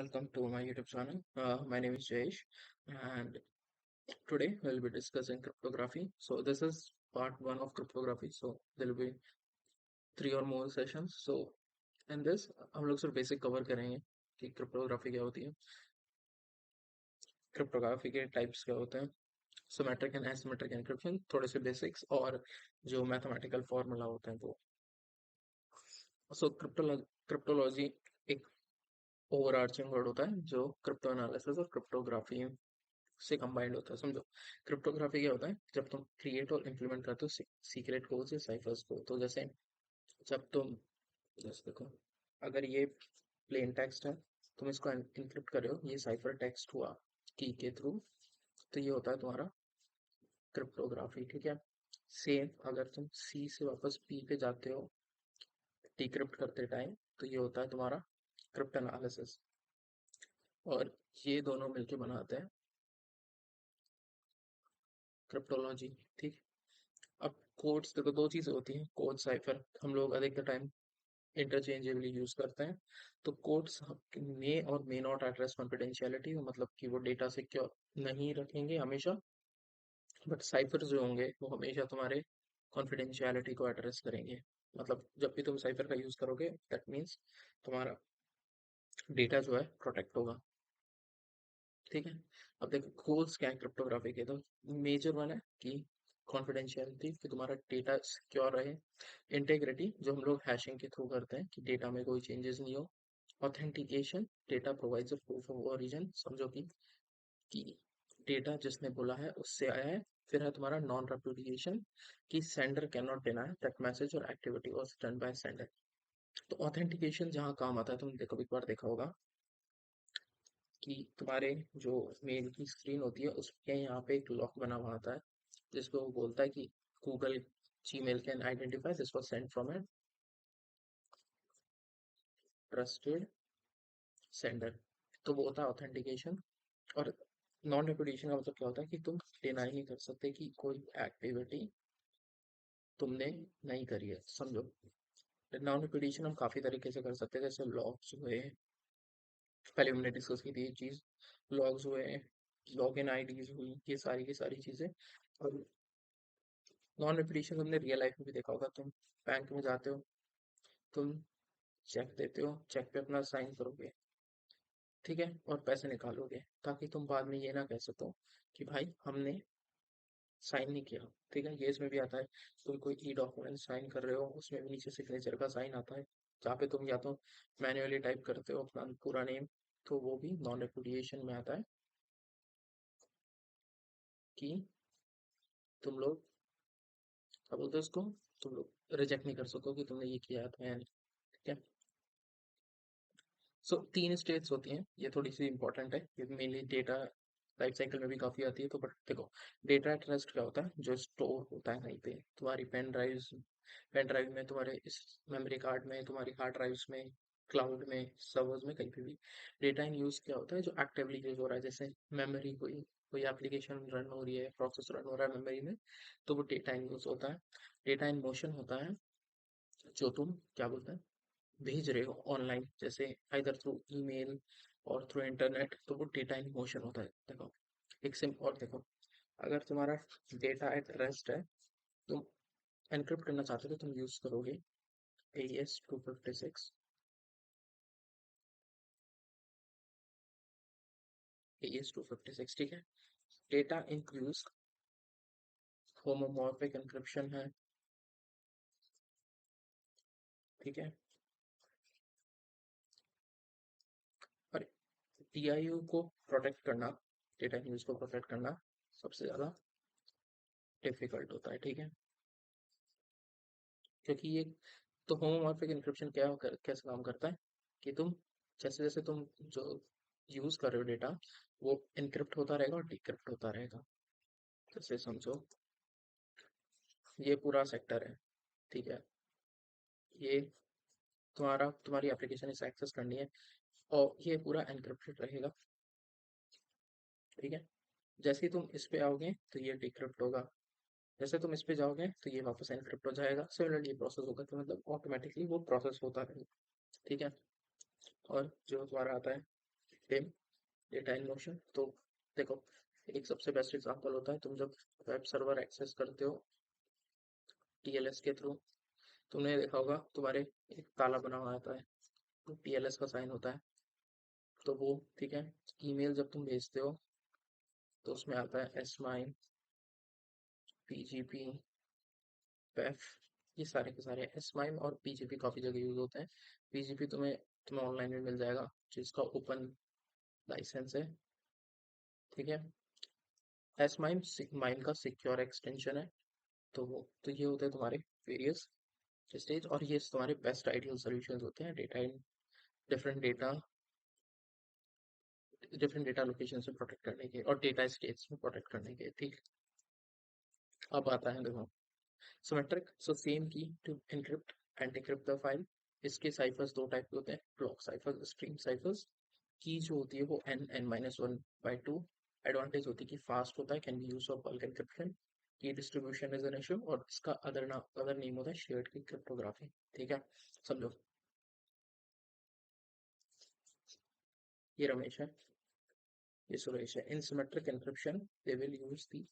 Welcome to my YouTube channel. My name is Jayesh, and today we'll be discussing cryptography. So this is part one of cryptography. So there will be three or more sessions. So in this हम लोग सिर्फ basic cover करेंगे कि cryptography क्या होती है, cryptography के types क्या होते हैं, सिमेट्रिक एंड एसिमेट्रिक एन्क्रिप्शन, थोड़े से बेसिक्स और जो मैथमेटिकल फॉर्मूला होते हैं वो। सो क्रिप्टोलॉजी एक ओवरआर्चिंग वर्ड होता है जो क्रिप्टो एनालिसिस और क्रिप्टोग्राफी से कंबाइंड होता है। समझो, क्रिप्टोग्राफी क्या होता है? जब तुम क्रिएट और इम्प्लीमेंट करते हो सीक्रेट कोड्स या साइफर्स को, तो जैसे जब तुम जैसे देखो, अगर ये प्लेन टेक्स्ट है, तुम इसको इनक्रिप्ट कर रहे हो, ये साइफर टेक्स्ट हुआ की के थ्रू, तो ये होता है तुम्हारा क्रिप्टोग्राफी। ठीक है। सेम अगर तुम सी से वापस पी पे जाते हो डिक्रिप्ट करते टाइम, तो ये होता है तुम्हारा क्रिप्ट एनालिसिस। और ये दोनों मिलके बनाते हैं क्रिप्टोलॉजी। ठीक। अब कोड्स देखो, दो चीज़ें होती हैं, कोड साइफर हम लोग अधिकतर टाइम इंटरचेंजेबली यूज करते हैं। तो कोड्स मे और मे नॉट एड्रेस कॉन्फिडेंशियलिटी, मतलब कि वो डेटा सिक्योर नहीं रखेंगे हमेशा, बट साइफर जो होंगे वो हमेशा तुम्हारे कॉन्फिडेंशियलिटी को एड्रेस करेंगे। मतलब जब भी तुम साइफर का यूज करोगे, दैट मीन्स तुम्हारा डेटा जो है प्रोटेक्ट होगा। ठीक है। अब देखो गोल्स क्या है क्रिप्टोग्राफी के, तो मेजर वन है कि कॉन्फिडेंशियलिटी, कि तुम्हारा डेटा सिक्योर रहे। इंटेग्रिटी, जो हम लोग हैशिंग के थ्रू करते हैं कि डेटा में कोई चेंजेस नहीं हो। Authentication, data provides a proof of origin, समझो कि डेटा जिसने बोला है उससे आया है। फिर है तुम्हारा नॉन रेपुडिएशन, कि sender can not deny that message और activity was done by sender. तो ऑथेंटिकेशन जहाँ काम आता है, तुमने देखो एक बार देखा होगा कि तुम्हारे जो मेल की स्क्रीन होती है उसके यहाँ पे एक लॉक बना हुआ आता है, जिसको वो बोलता है कि Google Gmail can identify this was sent from A trusted sender. तो वो होता है ऑथेंटिकेशन। और नॉन रेपुडिएशन का मतलब क्या होता है कि तुम डिनाई नहीं कर सकते कि कोई एक्टिविटी तुमने नहीं करी है। समझो, नॉन रेपुडिएशन हम काफी तरीके से कर सकते हैं, जैसे लॉग्स हुए, पहले हमने डिस्कस की थी ये चीज, लॉग्स हुए, लॉग इन आईडीज हुई, ये सारी की सारी चीजें। और नॉन रेपुटेशन तुमने रियल लाइफ में भी देखा होगा, तुम बैंक में जाते हो, तुम चेक देते हो, चेक पे अपना साइन करोगे, ठीक है, और पैसे निकालोगे, ताकि तुम बाद में ये ना कह सको कि भाई हमने साइन नहीं किया। ठीक है, ये इसमें भी आता है। तुम कोई ई डॉक्यूमेंट साइन कर रहे हो, उसमें भी नीचे सिग्नेचर का साइन आता है, जहाँ पे तुम या तो मैन्युअली टाइप करते हो अपना पूरा नेम, तो वो भी नॉन रेपुडिएशन में आता है कि तुम लोग क्या बोलते हो उसको, तुम लोग रिजेक्ट नहीं कर सको कि तुमने ये किया था या नहीं। ठीक है। सो तीन स्टेट्स होती हैं, ये थोड़ी सी इंपॉर्टेंट है, ये मेनली डेटा लाइफ साइकिल में भी काफ़ी आती है। तो बट देखो, डेटा एट रेस्ट क्या होता है? जो स्टोर होता है कहीं पे, तुम्हारी पेन ड्राइव में, तुम्हारे इस मेमोरी कार्ड में, तुम्हारी हार्ड ड्राइव्स में, क्लाउड में, सर्वर्स में, कहीं पे भी। डेटा इन यूज़ क्या होता है? जो एक्टिवली यूज हो रहा है, जैसे मेमोरी, कोई कोई एप्लीकेशन रन हो रही है, प्रोसेस रन हो रहा है मेमोरी में, तो वो डेटा इन यूज होता है। डेटा इन मोशन होता है, जो तुम क्या बोलते हैं भेज रहे हो ऑनलाइन, जैसे आइदर थ्रू ईमेल और थ्रू इंटरनेट, तो वो डेटा इन मोशन होता है। देखो एक सिम और देखो, अगर तुम्हारा डेटा एट रेस्ट है, तुम एनक्रिप्ट करना चाहते हो, तो तुम यूज करोगे AES 256। ठीक है। डेटा इंक्लूज होमोमॉर्फिक एन्क्रिप्शन है। ठीक है। और DIU को प्रोटेक्ट करना, डेटा यूज को प्रोटेक्ट करना सबसे ज्यादा डिफिकल्ट होता है। ठीक है। क्योंकि ये तो होमोमॉर्फिक एन्क्रिप्शन कैसे काम करता है कि तुम जैसे जैसे तुम जो यूज कर रहे हो डेटा, वो एनक्रिप्ट होता रहेगा और डिक्रिप्ट होता रहेगा। जैसे समझो, ये पूरा सेक्टर है, ठीक है, ये तुम्हारी एप्लीकेशन इसे एक्सेस करनी है, और ये पूरा एनक्रिप्टेड रहेगा। ठीक है। जैसे ही तुम इस पे आओगे तो ये डिक्रिप्ट होगा, जैसे तुम इस पे जाओगे तो ये वापस एनक्रिप्ट हो जाएगा। सिमिलरली ये प्रोसेस होगा, तो मतलब ऑटोमेटिकली वो प्रोसेस होता रहेगा। ठीक है। और जो तुम्हारा आता है सेम डेटा इन मोशन। तो देखो, एक सबसे बेस्ट एग्जांपल होता है, तुम जब वेब सर्वर एक्सेस करते हो टीएलएस के थ्रू, तुमने देखा होगा तुम्हारे एक ताला बना हुआ आता है, तो टीएलएस का साइन होता है। तो वो ठीक है, ईमेल जब तुम भेजते हो तो उसमें आता है एसमाइन, पीजीपी, पैफ, ये सारे के सारे। एसमाइम और पीजीपी काफी जगह यूज होते हैं। पीजीपी तुम्हें तुम्हें ऑनलाइन में मिल जाएगा, जिसका ओपन लाइसेंस है, ठीक है। एसमाइम माइम का सिक्योर एक्सटेंशन है। तो ये होते हैं तुम्हारे वेरियस स्टेज, और ये तुम्हारे बेस्ट आइडियल सॉल्यूशंस होते हैं data in different data different data location से प्रोटेक्ट करने के और डेटा स्टेट्स में प्रोटेक्ट करने के, ठीक। अब आता है देखो symmetric, so same key to encrypt and decrypt the file. इसके साइफर्स दो टाइप के होते हैं, ब्लॉक साइफर्स, स्ट्रीम साइफर्स। की जो होती है वो n(n-1/2). एडवांटेज होती है कि फास्ट होता है, can be use for bulk encryption. की डिस्ट्रीब्यूशन इज एन इशू, और इसका अदर नेम होता है शेयर्ड की क्रिप्टोग्राफी, ठीक है। समझो, ये रमेश है, ये सुरेश है। In symmetric encryption they will use the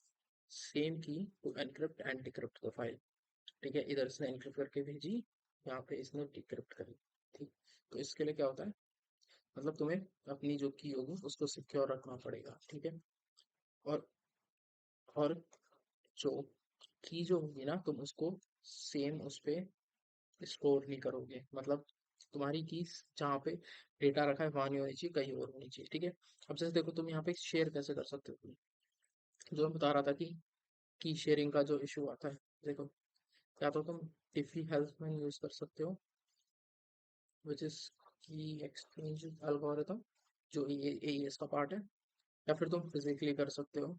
same key to encrypt and decrypt the file, ठीक है। इधर इसने एनक्रिप्ट करके भेजी, यहाँ पे इसने डिक्रिप्ट करी, ठीक। तो इसके लिए क्या होता है, मतलब तुम्हें अपनी जो की होगी उसको सिक्योर रखना पड़ेगा, ठीक है। और और जो की जो होगी ना, तुम उसको सेम उस पे स्टोर नहीं करोगे, मतलब तुम्हारी की जहाँ पे डेटा रखा है वहां नहीं होनी चाहिए, कहीं और होनी चाहिए, ठीक है। अब जैसे देखो, तुम यहाँ पे शेयर कैसे कर सकते हो, जो मैं बता रहा था कि की शेयरिंग का जो इशू आता है, देखो, या तो तुम डिफी हेल्प में यूज कर सकते हो, विच इज की एक्सचेंज एल्गोरिथम, जो एईएस का पार्ट है, या फिर तुम फिजिकली कर सकते हो।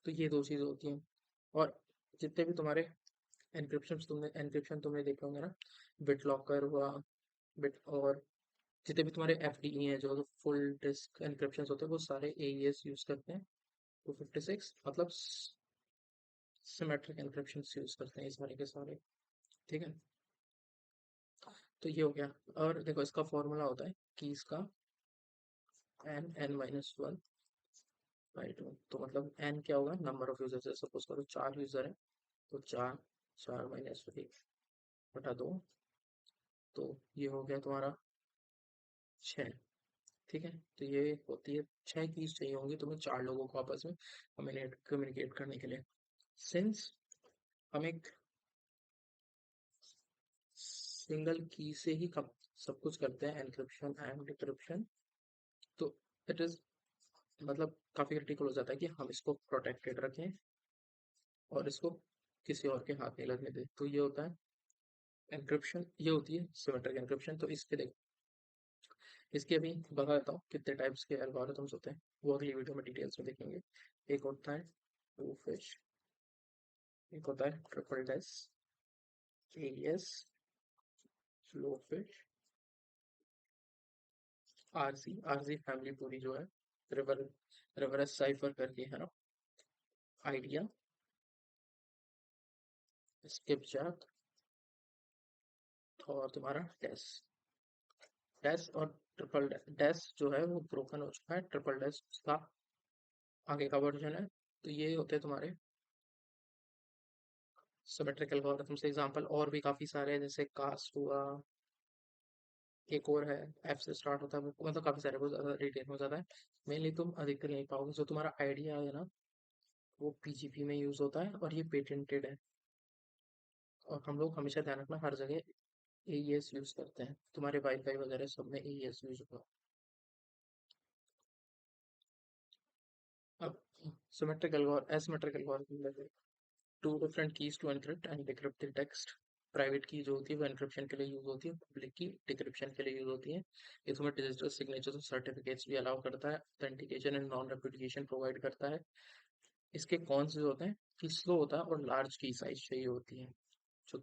तो ये दो चीज़ होती हैं। और जितने भी तुम्हारे एनक्रिप्शन तुमने देखे होंगे ना, बिट लॉकर हुआ, बिट, और जितने भी तुम्हारे एफडीई हैं जो फुल डिस्क एनक्रिप्शन होते हैं, वो सारे एईएस यूज करते हैं। 256 मतलब सिमेट्रिक एनक्रिप्शन यूज करते हैं ये सारे के सारे, ठीक है। तो ये हो गया। और देखो, इसका फॉर्मूला होता है कि इसका n(n-1/2), तो मतलब n क्या होगा, नंबर ऑफ यूजर्स है, सपोज करो 4 यूजर है, तो 4 4 - 1 बटा 2, तो ये हो गया तुम्हारा 6, ठीक है। तो ये होती है 6 कीज चाहिए होंगी तुम्हें 4 लोगों को आपस में कम्युनिकेट करने के लिए। सिंस हम एक सिंगल की से ही सब कुछ करते हैं, एनक्रिप्शन एंड डिक्रिप्शन, तो इट इज मतलब काफी क्रिटिकल हो जाता है कि हम इसको प्रोटेक्टेड रखें और इसको किसी और के हाथ नहीं लगने दें। तो ये होता है एनक्रिप्शन, ये होती है सिमेट्रिक एनक्रिप्शन। तो इसके देख, इसके अभी बता देता हूँ कितने टाइप्स के एल्गोरिथम्स होते हैं, वो अगली वीडियो में डिटेल्स में देखेंगे। एक होता है टू फिश, एक होता है ट्रिपल डेस, एलियस, स्लो फिश, आरसी फैमिली पूरी जो है, रिवर रिवरस साइफर करके है ना, आइडिया, स्किपजैक, और तुम्हारा डेस। डेस और ट्रिपल डेस जो है वो ब्रोकन हो चुका है, ट्रिपल डेस उसका आगे का वर्जन है। तो ये होते हैं तुम्हारे सिमेट्रिक एल्गोरिथम्स के एग्जांपल। और भी काफी सारे हैं, जैसे कास्ट हुआ, एक और है एफ से स्टार्ट होता है, वो मतलब काफी सारे, बहुत ज्यादा डिटेल में हो जाता है। मेनली तुम अधिकतर नहीं पाओगे। जो तुम्हारा आइडिया है ना, वो पीजीपी में यूज होता है और ये पेटेंटेड है। और हम लोग हमेशा ध्यान रखना, हर जगह एईएस यूज करते हैं, तुम्हारे वाईफाई वगैरह सब में एईएस यूज होगा। अब symmetric algorithm, asymmetric algorithm, two different keys to encrypt and decrypt the text. Private key जो होती है वो एनक्रिप्शन के लिए यूज होती है, पब्लिक की डिक्रिप्शन के लिए यूज होती है। ये तुम्हें डिजिटल सिग्नेचर और सर्टिफिकेट्स भी अलाउ करता है, ऑथेंटिकेशन एंड नॉन रेपुडिकेशन प्रोवाइड करता है। इसके कौन से होते हैं कि स्लो होता है और लार्ज की साइज चाहिए होती है, जो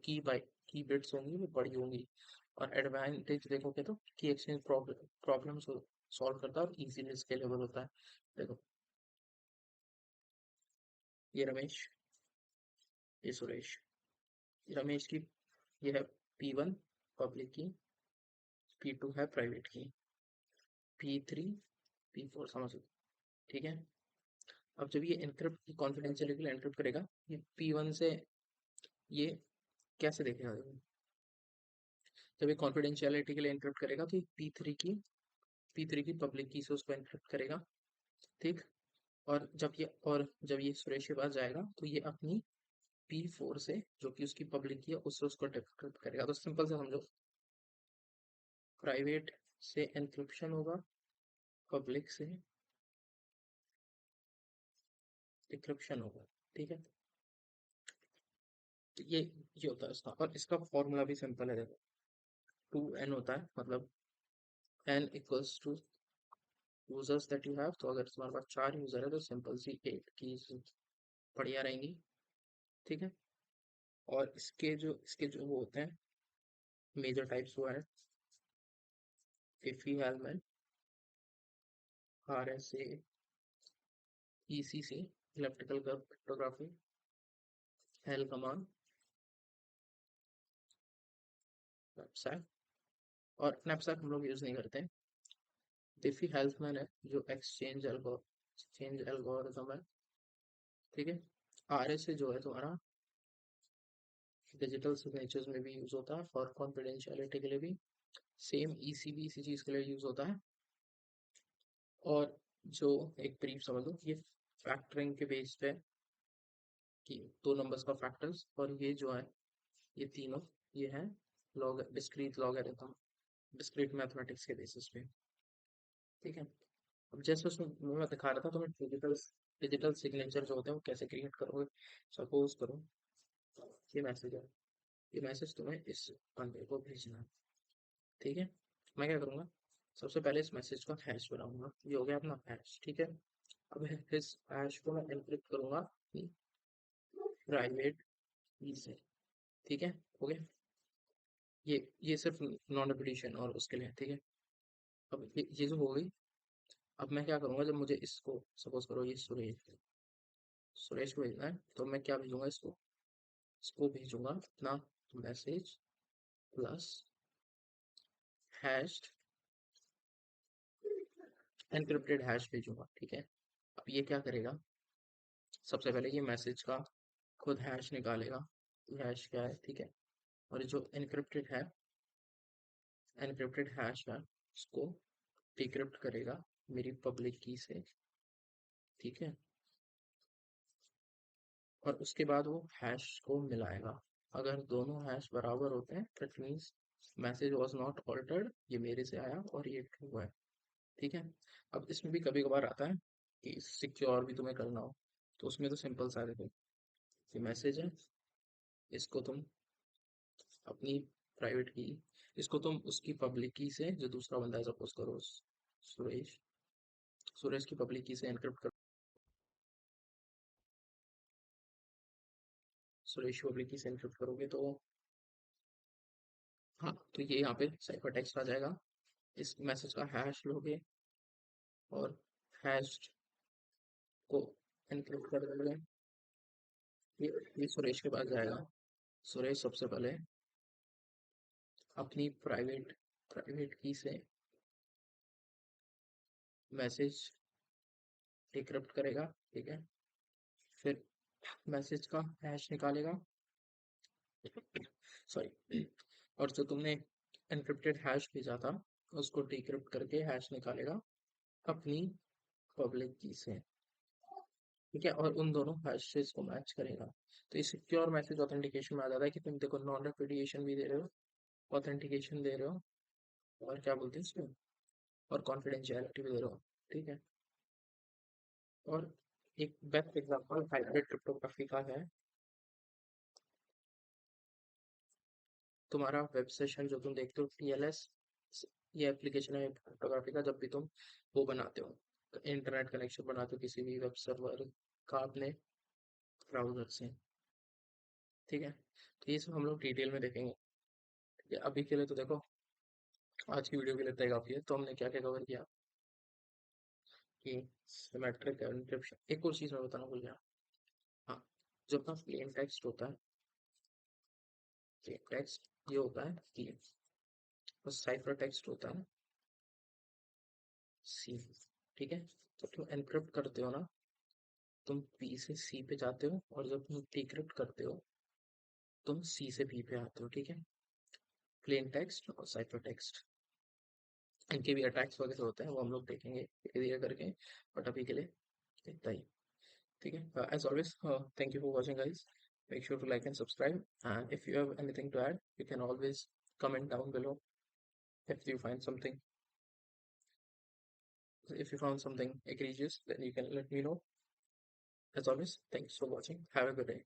की बिट्स होंगी वो बड़ी होंगी। और एडवांटेज देखोगे तो की एक्सचेंज प्रॉब्लम सॉल्व करता है और इजीली स्केलेबल होता है। देखो, ये रमेश, ये सुरेश। रमेश की ये है P1 पब्लिक की, P2 है प्राइवेट की। P3 P4 समझ लो, ठीक है। अब जब ये एनक्रिप्ट कॉन्फिडेंशियलिटी के लिए एनक्रिप्ट करेगा, ये P1 से ये कैसे देखेगा देखो? जब ये कॉन्फिडेंशियलिटी के लिए एनक्रिप्ट करेगा तो ये P3 की पब्लिक की से उसको एनक्रिप्ट करेगा, ठीक। और जब ये सुरेश के पास जाएगा तो ये अपनी P4 से, जो कि उसकी पब्लिक की है, उससे उसको डिक्रिप्ट करेगा। तो सिंपल से समझो, प्राइवेट से एनक्रिप्शन होगा, पब्लिक से डिक्रिप्शन होगा, ठीक है। तो ये होता है इसका, और इसका फॉर्मूला भी सिंपल है देखो। 2n होता है, मतलब n equals to users that you have. तो अगर तुम्हारे पास 4 यूजर है तो सिंपल सी 8 कीज बढ़िया रहेंगी, ठीक है। और इसके जो वो होते हैं मेजर टाइप्स, वो है Diffie Hellman, RSA, ECC, electrical curve cryptography, Hellman, knapsack। और knapsack हम लोग यूज नहीं करते हैं। डिफी हेल्थमैन है जो एक्सचेंज एल्गोरिथम है, ठीक है। RSA जो है तुम्हारा डिजिटल सिग्नेचर्स में भी यूज होता है, और कॉन्फिडेंशियलिटी के लिए भी। सेम ECB इसी चीज के लिए यूज होता है। और जो एक ब्रीफ समझ लो, ये फैक्टरिंग के बेस पे कि दो नंबर्स का फैक्टर्स, और ये जो है ये तीनों, ये है log discrete logarithm, discrete mathematics के बेसिस पे, ठीक है। अब जैसे उसमें मैं दिखा रहा था तुम्हें, डिजिटल सिग्नेचर जो होते हैं वो कैसे क्रिएट करोगे। सपोज करो ये मैसेज है, ये मैसेज तुम्हें इस बंदे को भेजना है, ठीक है। मैं क्या करूँगा, सबसे पहले इस मैसेज का हैश बनाऊंगा, ये हो गया अपना हैश, ठीक है। अब इस हैश को मैं एनक्रिप्ट करूंगा प्राइवेट की से, ठीक है। हो गया, ये सिर्फ नॉन रिपीटिशन और उसके लिए, ठीक है। अब ये जो हो गई, अब मैं क्या करूंगा, जब मुझे इसको सपोज करो ये सुरेश को भेजना है, तो मैं क्या भेजूंगा, इसको भेजूंगा अपना message plus hash, encrypted hash भेजूंगा, ठीक है। अब ये क्या करेगा, सबसे पहले ये मैसेज का खुद हैश निकालेगा, हैश क्या है, ठीक है। और जो एनक्रिप्टेड हैश है उसको डिक्रिप्ट करेगा मेरी पब्लिक की से, ठीक है। और उसके बाद वो हैश को मिलाएगा। अगर दोनों हैश बराबर होते हैं that means message was not altered, ये मेरे से आया और ये ट्रू है, ठीक है। अब इसमें भी कभी कभार आता है कि सिक्योर भी तुम्हें करना हो, तो उसमें तो सिंपल सा देखो, ये मैसेज है, इसको तुम अपनी प्राइवेट की, इसको तुम उसकी पब्लिक की से, जो दूसरा बंदा है सपोज करो सुरेश, सुरेश की पब्लिक की से एनक्रिप्ट कर, सुरेश की पब्लिक की से एनक्रिप्ट करोगे तो हाँ, तो ये यहाँ पे साइफर टेक्स्ट आ जाएगा। इस मैसेज का हैश लोगे और हैश को एनक्रिप्ट कर दोगे, ये सुरेश के पास जाएगा। सुरेश सबसे पहले अपनी प्राइवेट की से मैसेज डिक्रिप्ट करेगा, ठीक है। फिर मैसेज का हैश निकालेगा, सॉरी, और जो तुमने एनक्रिप्टेड हैश भेजा था उसको डिक्रिप्ट करके हैश निकालेगा अपनी पब्लिक की से, ठीक है। और उन दोनों हैशेस को मैच करेगा। तो ये सिक्योर मैसेज ऑथेंटिकेशन में आ जाता है कि तुम देखो नॉन रेपुडिएशन भी दे रहे हो, ऑथेंटिकेशन दे रहे हो, और क्या बोलते हैं इसमें, और कॉन्फिडेंशियलिटी भी दे रहे हो, ठीक है। और एक बेस्ट एग्जांपल हाइब्रिड क्रिप्टोग्राफी का है, तुम्हारा वेब सेशन जो तुम देखते हो TLS, ये एप्लीकेशन है क्रिप्टोग्राफी का। जब भी तुम वो बनाते हो, इंटरनेट कनेक्शन बनाते हो किसी भी वेब सर्वर का अपने ब्राउजर से, ठीक है। तो ये सब हम लोग डिटेल में देखेंगे, ठीक है। अभी के लिए तो देखो, आज की वीडियो के लिए इतना ही काफी है। तो हमने क्या क्या कवर किया कि सिमेट्रिक एन्क्रिप्शन, एक और चीज मैं बताना भूल गया। हाँ, जो अपना प्लेन टेक्स्ट होता है, प्लेन टेक्स्ट ये होता है कि साइफर टेक्स्ट होता है, सी। ठीक है, तो तुम एनक्रिप्ट करते हो ना, तुम पी से सी पे जाते हो, और जब तुम डिक्रिप्ट करते हो तुम सी से पी पे आते हो। ठीक है, प्लेन टेक्स्ट और साइफर टेक्स्ट, इनके भी अटैक्स वगैरह होते हैं, वो हम लोग देखेंगे धीरे धीरे करके, बट अभी के लिए इतना ही। ठीक है, as always thank you for watching guys, make sure to like and subscribe, and if you have anything to add you can always comment down below. If you find something, if you found something egregious, then you can let me know. As always, thanks for watching, have a good day.